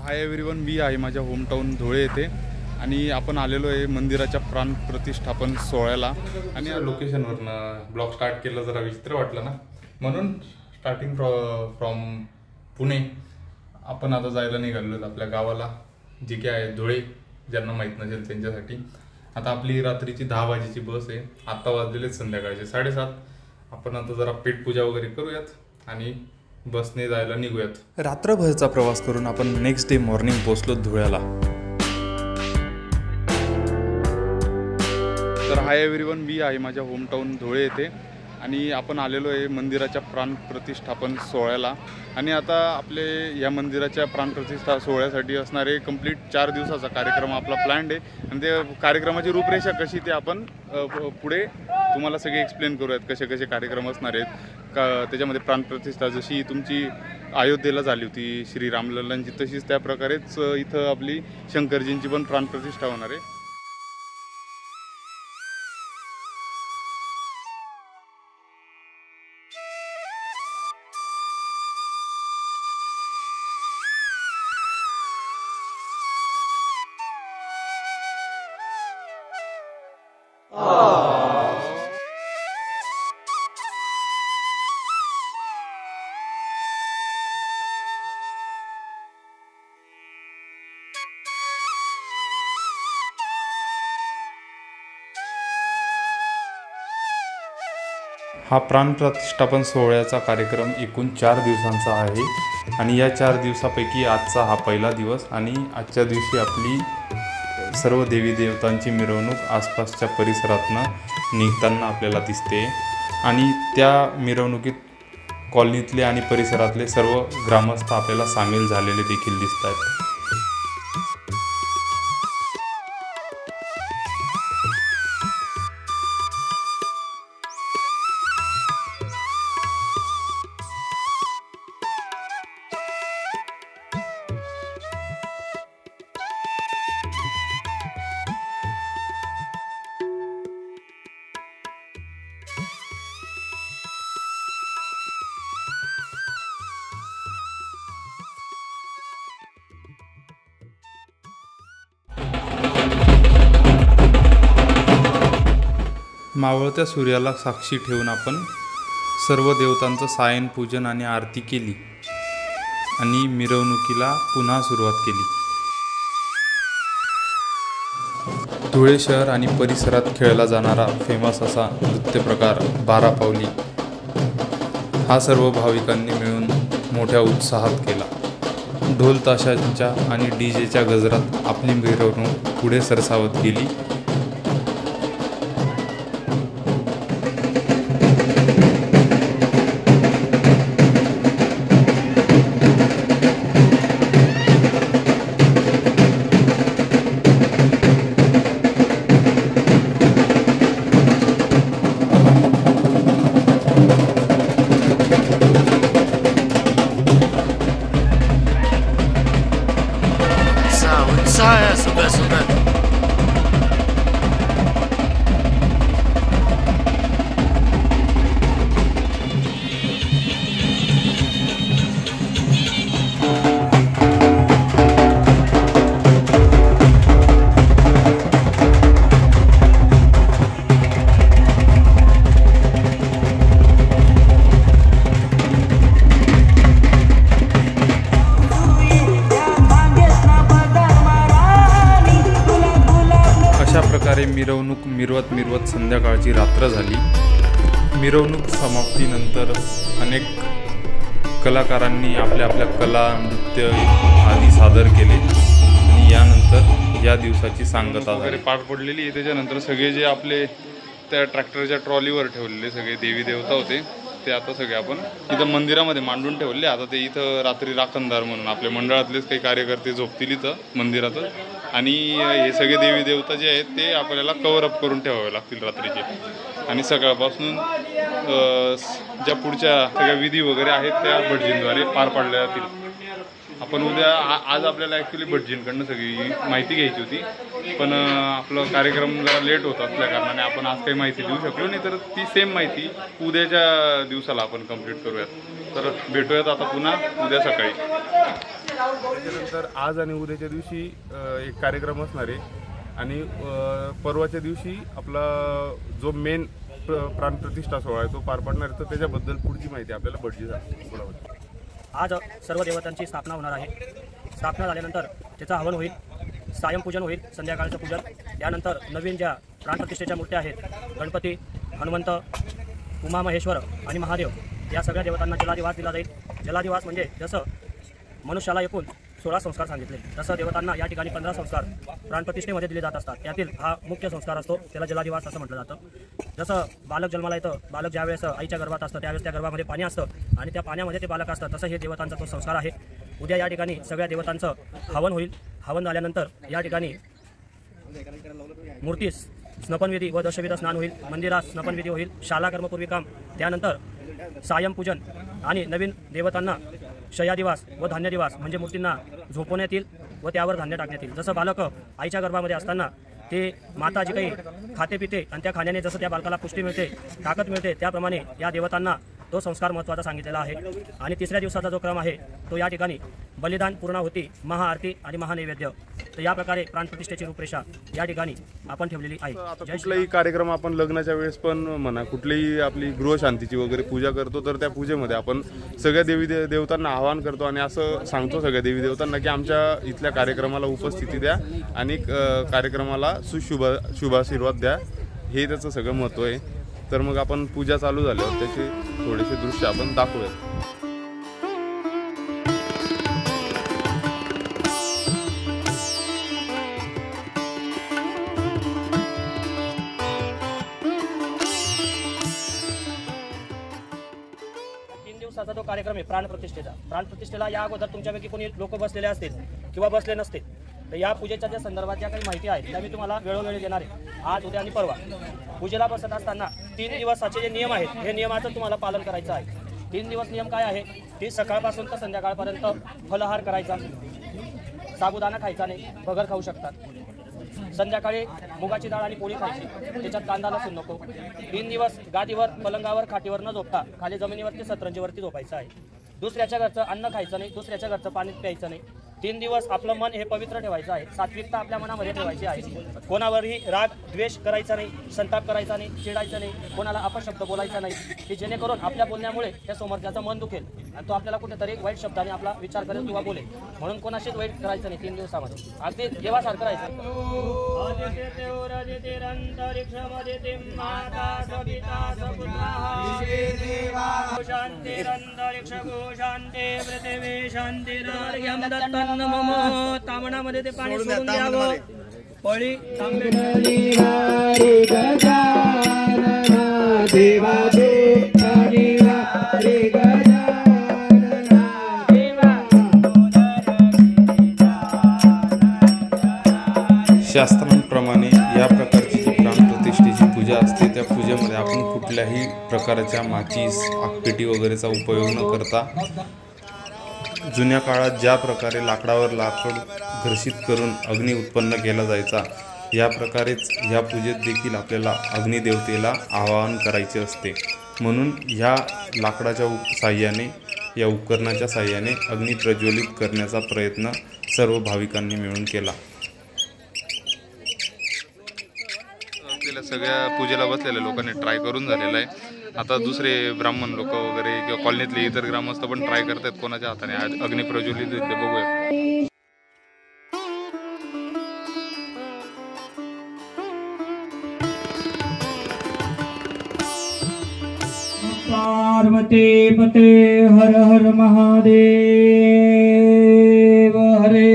Hi everyone, मी आहे माझ्या hometown Dhule येथे आणि आपण आलेलो आहे मंदिराच्या प्राण प्रतिष्ठापन सोहळ्याला। आणि या लोकेशनवरनं ब्लॉग स्टार्ट केलं जरा विचित्र वाटलं ना, म्हणून स्टार्टिंग फ्रॉम पुणे आपण आता जायला निघालो आपल्या गावाला, जी की आहे धुळे। ज्यांना माहीत नसेल त्यांच्यासाठी आता आपली रात्रीची 10 वाजेची बस आहे। आता वाजलेले संध्याकाळचे 7:30। आपण आता जरा पेटपूजा वगैरे करूयात आणि बसने जायला निघूयात। रात्रभरचा प्रवास करून आपण नेक्स्ट डे मॉर्निंग पोहोचलो धुळ्याला। तर हाय एव्हरीवन, मी आहे माझ्या होमटाऊन धुळे येथे आणि आपण आलेलो आहे मंदिराच्या प्राण प्रतिष्ठापन सोहळ्याला। आणि आता आपले या मंदिराच्या प्राण प्रतिष्ठा सोहळ्यासाठी असणारे कंप्लीट 4 दिवसाचा कार्यक्रम आपला प्लॅन्ड आहे। आणि ते कार्यक्रमाची रूपरेषा कशी ते आपण पुढे तुम्हाला सगळे एक्सप्लेन करूयात, कसे कसे कार्यक्रम असणार आहेत का। त्याच्यामध्ये प्राणप्रतिष्ठा जशी तुमची अयोध्येला झाली होती श्री रामलल्लांची, तशीच त्या प्रकारेच इथं आपली शंकरजींची पण प्राणप्रतिष्ठा होणार आहे। हा प्राणप्रतिष्ठापन सोहळ्याचा कार्यक्रम एकूण 4 दिवसांचा आहे आणि या 4 दिवसापैकी आजचा हा पहिला दिवस। आणि आजच्या दिवशी आपली सर्व देवी देवतांची मिरवणूक आसपासच्या परिसरातनं निघताना आपल्याला दिसते आणि त्या मिरवणुकीत कॉलनीतले आणि परिसरातले सर्व ग्रामस्थ आपल्याला सामील झालेले देखील दिसत आहेत। मावळत्या सूर्याला साक्षी ठेवून आपण सर्व देवतांचं सायन पूजन आणि आरती केली आणि मिरवणुकीला पुन्हा सुरुवात केली। धुळे शहर आणि परिसरात खेळला जाणारा फेमस असा नृत्य प्रकार 12 पावली हा सर्व भाविकांनी मिळून मोठ्या उत्साहात केला। ढोल ताशांच्या आणि डीजेच्या गजरात आपली मिरवणूक पुढे सरसावत गेली। मिरवणूक मिरवत संध्याकाळची रात्र झाली। मिरवणूक समाप्तीनंतर अनेक कलाकारांनी आपल्या कला नृत्य आदी सादर केले आणि यानंतर या दिवसाची सांगता वगैरे पार पडलेली आहे। त्याच्यानंतर सगळे जे आपले त्या ट्रॅक्टरच्या ट्रॉलीवर ठेवलेले सगळे देवी देवता होते ते आता सगळे आपण इथं मंदिरामध्ये मांडून ठेवले। आता ते इथं रात्री राखणदार म्हणून आपल्या मंडळातलेच काही कार्यकर्ते झोपतील इथं मंदिरातच आणि हे सगळे देवी देवता जे आहेत ते आपल्याला कव्हर अप करून ठेवावे लागतील रात्रीचे। आणि सकाळपासून ज्या पुढच्या सगळ्या विधी वगैरे आहेत त्या भटजींद्वारे पार पाडल्या जातील। आपण उद्या आज आपल्याला ॲक्च्युली भटजींकडनं सगळी माहिती घ्यायची होती, पण आपला कार्यक्रम जरा लेट होत असल्या कारणाने आपण आज काही माहिती देऊ शकलो नाही। तर ती सेम माहिती उद्याच्या दिवसाला आपण कंप्लीट करूयात। तर भेटूयात आता पुन्हा उद्या सकाळी। त्याच्यानंतर आज आणि उद्याच्या दिवशी एक कार्यक्रम असणार आहे आणि परवाच्या दिवशी आपला जो मेन प्राणप्रतिष्ठा सोहळा आहे तो पार पडणार आहे. तर त्याच्याबद्दल पुढची माहिती आपल्याला भटजी सांगतील. आज सर्व देवतांची स्थापना होणार आहे. स्थापना झाल्यानंतर त्याचं हवन होईल, सायंपूजन होईल, संध्याकाळचं पूजन. त्यानंतर नवीन ज्या प्राणप्रतिष्ठेच्या मूर्त्या आहेत, गणपती, हनुमंत, उमामहेश्वर आणि महादेव, या सगळ्या देवतांना जलादिवास दिला जाईल. जलादिवास म्हणजे जसं मनुष्याला एकूण 16 संस्कार सांगितले, तसं देवतांना या ठिकाणी 15 संस्कार प्राणप्रतिष्ठेमध्ये दिले जात असतात. त्यातील हा मुख्य संस्कार असतो, त्याला जलादिवास असं म्हटलं जातं. जसं बालक जन्माला येतं, बालक ज्यावेळेस आईच्या गर्भात असतं त्यावेळेस त्या गर्भामध्ये पाणी असतं आणि त्या पाण्यामध्ये ते बालक असतं, तसं हे देवतांचा तो संस्कार आहे. उद्या या ठिकाणी सगळ्या देवतांचं हवन होईल. हवन झाल्यानंतर या ठिकाणी मूर्ती स्नपनविधी व दशविध स्नान होईल. मंदिरात स्नपनविधी होईल, शाला कर्मपूर्वी काम. त्यानंतर सायंपूजन आणि नवीन देवतांना शय्यादिवास व धान्यदिवास म्हणजे मूर्तींना झोपवण्यात येईल व त्यावर धान्य टाकण्यात येईल. जसं बालक आईच्या गर्भामध्ये असताना ते माता जी काही खाते पिते आणि त्या खाण्याने जसं त्या बालकाला पुष्टी मिळते, ताकद मिळते, त्याप्रमाणे या देवतांना तो संस्कार महत्त्वाचा सांगितलेला आहे. आणि तिसऱ्या दिवसाचा जो क्रम आहे तो या ठिकाणी बलिदान, पूर्णाहुती, महाआरती आणि महानैवेद्य. तर या प्रकारे प्राणप्रतिष्ठेची रूपरेषा या ठिकाणी आपण ठेवलेली आहे. कुठलाही कार्यक्रम आपण लग्नाच्या वेळेस पण म्हणा, कुठलीही आपली गृहशांतीची वगैरे पूजा करतो, तर त्या पूजेमध्ये आपण सगळ्या देवी देवतांना आवाहन करतो आणि असं सांगतो सगळ्या देवी देवतांना की आमच्या इथल्या कार्यक्रमाला उपस्थिती द्या आणि कार्यक्रमाला शुभाशीर्वाद द्या. हे त्याचं सगळं महत्त्व आहे. तर मग आपण पूजा चालू झाल्यावर त्याचे थोडेसे दृश्य आपण दाखवूयात. जो कार्यक्रम आहे प्राणप्रतिष्ठेला या अगोदर तुमच्यापैकी कोणी लोक बसलेले असतील किंवा बसले नसतील, तर या पूजेच्या ज्या संदर्भात ज्या काही माहिती आहे त्या मी तुम्हाला वेळोवेळी देणार आहे, आज, उद्या आणि परवा. पूजेला बसत असताना 3 दिवसाचे जे नियम आहेत हे नियमाचं तुम्हाला पालन करायचं आहे. 3 दिवस नियम काय आहे की सकाळपासून तर संध्याकाळपर्यंत फलाहार करायचा, साबुदाणा खायचा नाही, भगर खाऊ शकतात. संध्याकाळी मुगाची डाळ आणि पोळी खायची, त्याच्यात कांदा लसूण नको. 3 दिवस गादीवर, पलंगावर, खाटीवर न झोपता खाली जमिनीवरती सतरंजीवरती झोपायचं आहे. दुसऱ्याच्या घरचं अन्न खायचं नाही, दुसऱ्याच्या घरचं पाणी प्यायचं नाही. 3 दिवस आपलं मन हे पवित्र ठेवायचं आहे, सात्विकता आपल्या मनामध्ये ठेवायची आहे. कोणावरही राग द्वेष करायचा नाही, संताप करायचा नाही, चिडायचं नाही, कोणाला अपशब्द बोलायचा नाही, की जेणेकरून आपल्या बोलण्यामुळे त्या समोरच्याचं मन दुखेल आणि तो आपल्याला कुठेतरी वाईट शब्दाने आपला विचार करेल किंवा बोलेल. म्हणून कोणाशीच वाईट करायचं नाही 3 दिवसामध्ये. अगदी देवासारखं राहायचं. तामणामध्ये ते पाणी सोडून द्यावं. पळी शास्त्रांप्रमाणे या प्रकारची जी प्राणप्रतिष्ठेची पूजा असते त्या पूजेमध्ये आपण कुठल्याही प्रकारच्या माचीस, आगपेटी वगैरेचा उपयोग न करता जुन्या काळात ज्या प्रकारे लाकडावर लाकूड घर्षित करून अग्नी उत्पन्न केला जायचा, या प्रकारेच ह्या पूजेत देखील आपल्याला अग्निदेवतेला आवाहन करायचे असते. म्हणून ह्या लाकडाच्या साह्याने, या उपकरणाच्या साह्याने अग्नी प्रज्वलित करण्याचा प्रयत्न सर्व भाविकांनी मिळून केला. सगळ्या पूजेला बसलेल्या लोकांनी ट्राय करून झालेला आहे. आता दुसरे ब्राह्मण लोक वगैरे किंवा कॉलनीतले इतर ग्रामस्थ पण ट्राय करतात कोणाच्या हाताने अग्नी प्रज्वलित ते बघूया. पार्वती पते हर हर महादेव हरे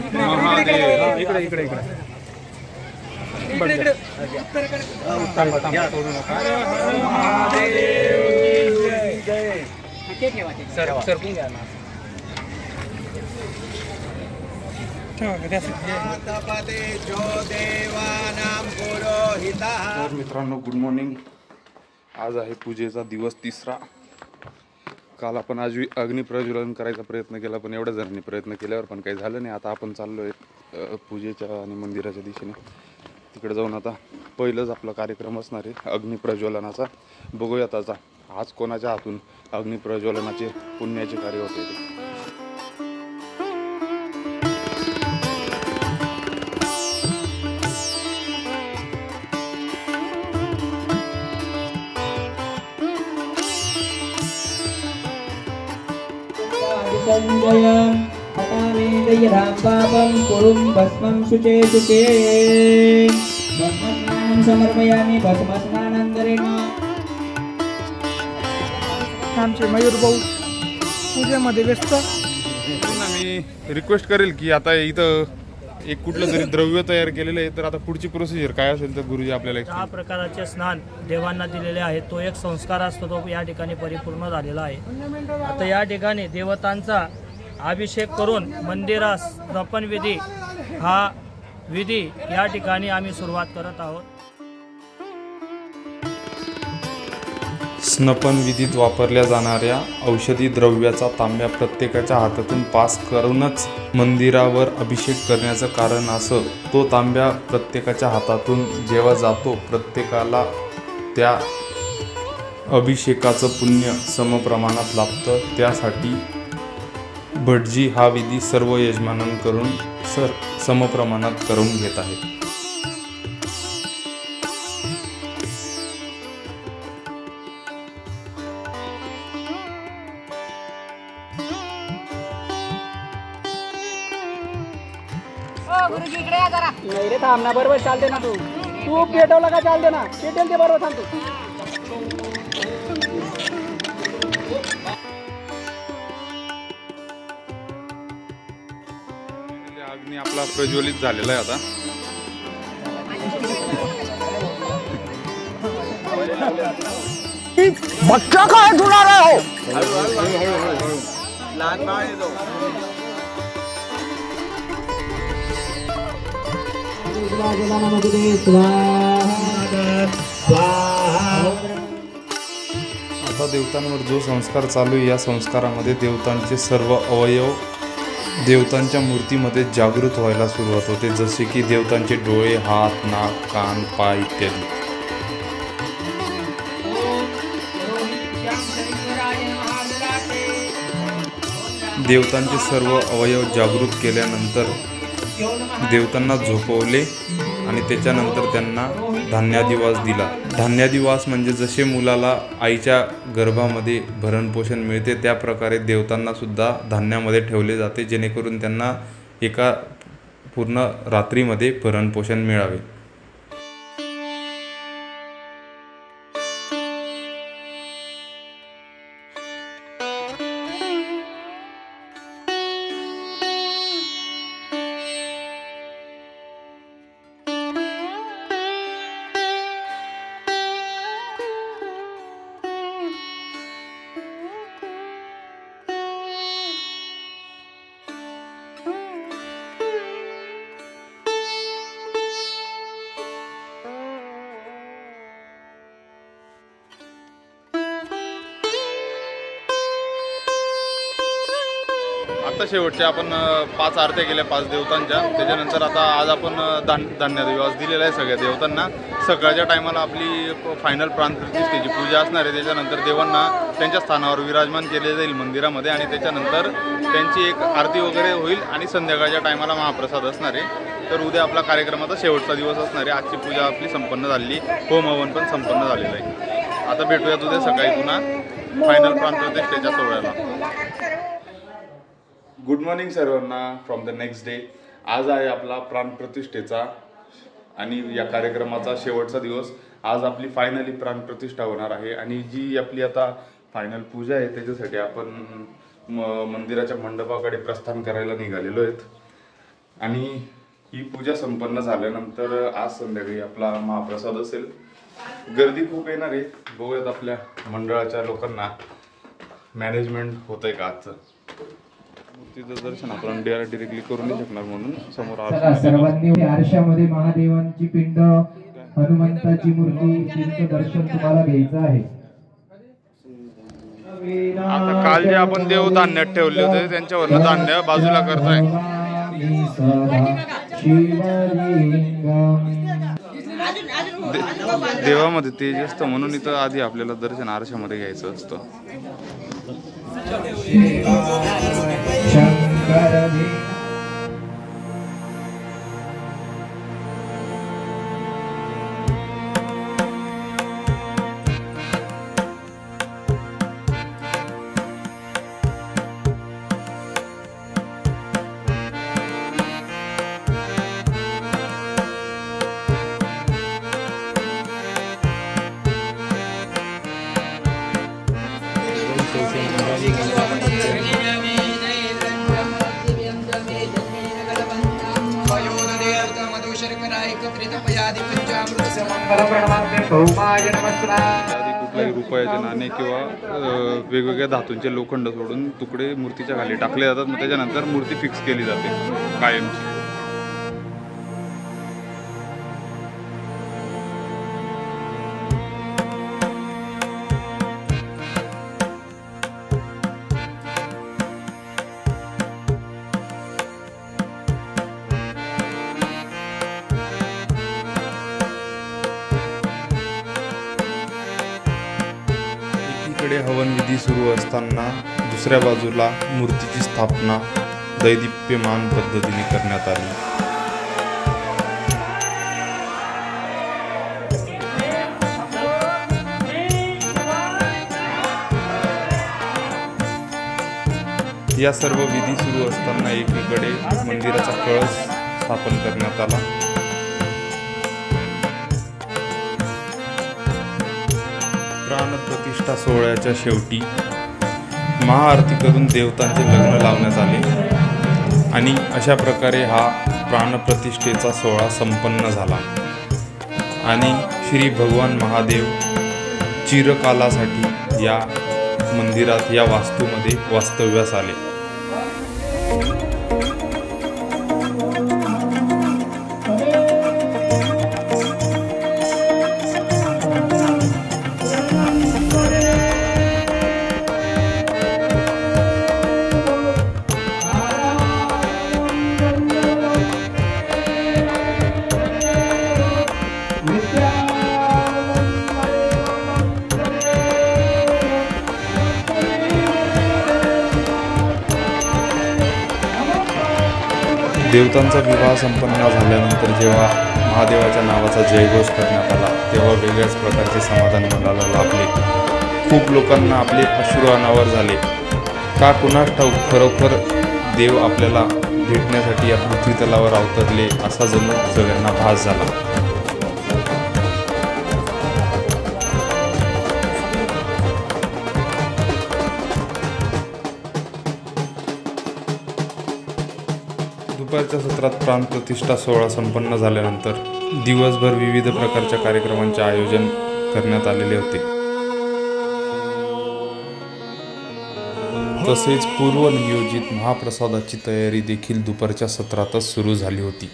महादेव. इकडे इकडे इकडे मित्रांनो, गुड मॉर्निंग. आज आहे पूजेचा दिवस 3रा. काल आपण आज अग्निप्रज्वलन करायचा प्रयत्न केला, पण एवढ्या जणांनी प्रयत्न केल्यावर पण काही झालं नाही. आता आपण चाललो आहे पूजेच्या आणि मंदिराच्या दिशेने. तिकडे जाऊन आता पहिलंच आपला कार्यक्रम असणार आहे अग्निप्रज्वलनाचा. बघूयात आता आज कोणाच्या हातून अग्निप्रज्वलनाचे पुण्याचे कार्य होते ते. संजय हटामि दयरां पापं कुरुं भस्मं शुचे शुचे भस्मस्नानं समर्पयामि भस्मस्नानं करेमि। आमचे मयूर भाऊ पूजेमध्ये व्यस्त। मी रिक्वेस्ट करेल की आता इथं एक कुठलं तरी द्रव्य तयार केलेलं आहे, तर आता पुढची प्रोसिजर काय असेल तर गुरुजी आपल्याला ज्या प्रकारचे स्नान देवांना दिलेले आहे तो एक संस्कार असतो, तो या ठिकाणी परिपूर्ण झालेला आहे। आता या ठिकाणी देवतांचा अभिषेक करून मंदिरास स्थापन विधी हा विधी या ठिकाणी आम्ही सुरुवात करत आहोत। स्नपन विधीत वापरल्या जाणाऱ्या औषधी द्रव्याचा तांब्या प्रत्येकाच्या हातातून पास करूनच मंदिरावर अभिषेक करण्याचं कारण असं। तो तांब्या प्रत्येकाच्या हातातून जेव्हा जातो प्रत्येकाला त्या अभिषेकाचं पुण्य समप्रमाणात लाभतं। त्यासाठी भटजी हा विधी सर्व यजमानांकडून समप्रमाणात करून घेत आहेत। नाही रे थांब ना, बरोबर चालते ना, तू पेटवला का चालते ना, पेटेल ते बरोबर थांबतो। अग्नी आपला प्रज्वलित झालेला आहे आता। बच्चा काय धुणार आहे हो? आता देवतांवर जो संस्कार चालू आहे या संस्कारामध्ये देवतांचे सर्व अवयव देवतांच्या मूर्तीमध्ये जागृत व्हायला सुरुवात होते, जसे की देवतांचे डोळे, हात, नाक, कान, पाय इत्यादी। देवतांचे सर्व अवयव जागृत केल्यानंतर देवतांना झोपवले आणि त्याच्यानंतर त्यांना धान्यादिवास दिला। धान्यादिवास म्हणजे जसे मुलाला आईच्या गर्भामध्ये भरणपोषण मिळते त्या प्रकारे देवतांना सुद्धा धान्यामध्ये ठेवले जाते, जेणेकरून त्यांना एका पूर्ण रात्रीमध्ये भरणपोषण मिळावे। आता शेवटच्या आपण 5 आरत्या केल्या 5 देवतांच्या। त्याच्यानंतर आता आज आपण धान्यदिवास दिलेला आहे सगळ्या देवतांना। सकाळच्या टायमाला आपली फायनल प्राणप्रतिष्ठेची पूजा असणार आहे। त्याच्यानंतर देवांना त्यांच्या स्थानावर विराजमान केले जाईल मंदिरामध्ये आणि त्याच्यानंतर त्यांची एक आरती वगैरे होईल आणि संध्याकाळच्या टायमाला महाप्रसाद असणार आहे। तर उद्या आपला कार्यक्रमाचा शेवटचा दिवस असणार आहे। आजची पूजा आपली संपन्न झाली, होम हवन पण संपन्न झालेलं आहे। आता भेटूयात उद्या सकाळी पुन्हा फायनल प्राणप्रतिष्ठेच्या सोहळ्याला। गुड मॉर्निंग सर्वांना फ्रॉम द नेक्स्ट डे। आज आहे आपला प्राणप्रतिष्ठेचा आणि या कार्यक्रमाचा शेवटचा दिवस। आज आपली फायनली प्राणप्रतिष्ठा होणार आहे आणि जी आपली आता फायनल पूजा आहे त्याच्यासाठी आपण मंदिराच्या मंडपाकडे प्रस्थान करायला निघालेलो आहेत। आणि ही पूजा संपन्न झाल्यानंतर आज संध्याकाळी आपला महाप्रसाद असेल। गर्दी खूप येणार आहे, बघूयात आपल्या मंडळाच्या लोकांना मॅनेजमेंट होतंय का आजचं। मूर्तीचं दर्शन आपण डायरेक्टली करू नाही शकणार म्हणून समोर सर्वांनी आरशामध्ये महादेवांची पिंड, हनुमंताची मूर्ती, तिचं दर्शन तुम्हाला घ्यायचं आहे। आता काल जे आपण देव धान्यात ठेवले होते त्यांच्यावरनं धान्य बाजूला करताय। देवामध्ये तेज असतं म्हणून इथं आधी आपल्याला दर्शन आरशामध्ये घ्यायचं असतं। कुठल्याही रुपयाचे नाणे किंवा वेगवेगळ्या धातूंचे लोखंड सोडून तुकडे मूर्तीच्या खाली टाकले जातात. मग त्याच्यानंतर मूर्ती फिक्स केली जाते कायमची. हवन विधी सुरू असताना दुसऱ्या बाजूला मूर्तीची स्थापना दैदिप्यमान पद्धतीने करण्यात आली. या सर्व विधी सुरू असताना एकीकडे मंदिराचा कळस स्थापन करण्यात आला. प्राणप्रतिष्ठा सोहळ्याच्या शेवटी महाआरती करून देवतांचे लग्न लावण्यात आले आणि अशा प्रकारे हा प्राणप्रतिष्ठेचा सोहळा संपन्न झाला आणि श्री भगवान महादेव चिरकालासाठी या मंदिरात या वास्तूमध्ये वास्तव्यास आले. देवतांचा विवाह संपन्न झाल्यानंतर जेव्हा महादेवाच्या नावाचा जयघोष करण्यात आला तेव्हा वेगळ्याच प्रकारचे समाधान मनाला लाभले. खूप लोकांना आपले अश्रू अनावर झाले. का कुणास ठाऊक खरोखर देव आपल्याला भेटण्यासाठी या पृथ्वी तलावर अवतरले असा जणू सगळ्यांना भास झाला. दुपारच्या सत्रात प्राणप्रतिष्ठा सोहळा संपन्न झाल्यानंतर दिवसभर विविध प्रकारच्या कार्यक्रमांचे आयोजन करण्यात आलेले होते. तसेच पूर्वनियोजित महाप्रसादाची तयारी देखील दुपारच्या सत्रातच सुरू झाली होती.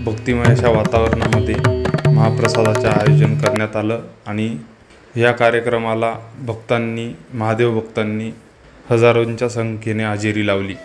भक्तिमय अशा वातावरणामध्ये महाप्रसादाचे आयोजन करण्यात आलं आणि या कार्यक्रमाला महादेव भक्तांनी हजारोंच्या संख्येने हजेरी लावली.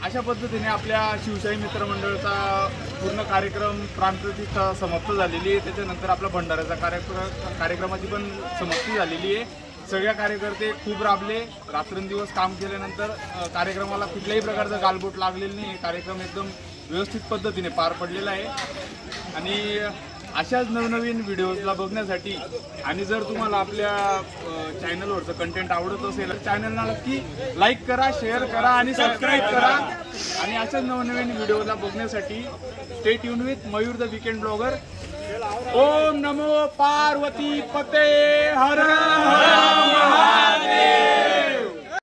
अशा पद्धतीने आपल्या शिवशाही मित्रमंडळाचा पूर्ण कार्यक्रम प्राणप्रतिष्ठा समाप्त झालेली आहे. त्याच्यानंतर आपला भंडाऱ्याचा कार्यक्रमाची पण समाप्ती झालेली आहे. सगळ्या कार्यकर्ते खूप राबले, रात्रंदिवस काम केल्यानंतर कार्यक्रमाला कुठल्याही प्रकारचा गालबोट लागलेला नाही. कार्यक्रम एकदम व्यवस्थित पद्धतीने पार पडलेला आहे आणि अशाच नवनवीन व्हिडिओजला बघण्यासाठी आणि जर तुम्हाला आपल्या चॅनलवरचं कंटेंट आवडत असेल तर चॅनलला नक्की लाईक करा, शेअर करा आणि सबस्क्राईब करा आणि अशाच नवनवीन व्हिडिओला बघण्यासाठी stay tune with Mayur the weekend blogger. ओम नमो पार्वती पते हर हर महादेव.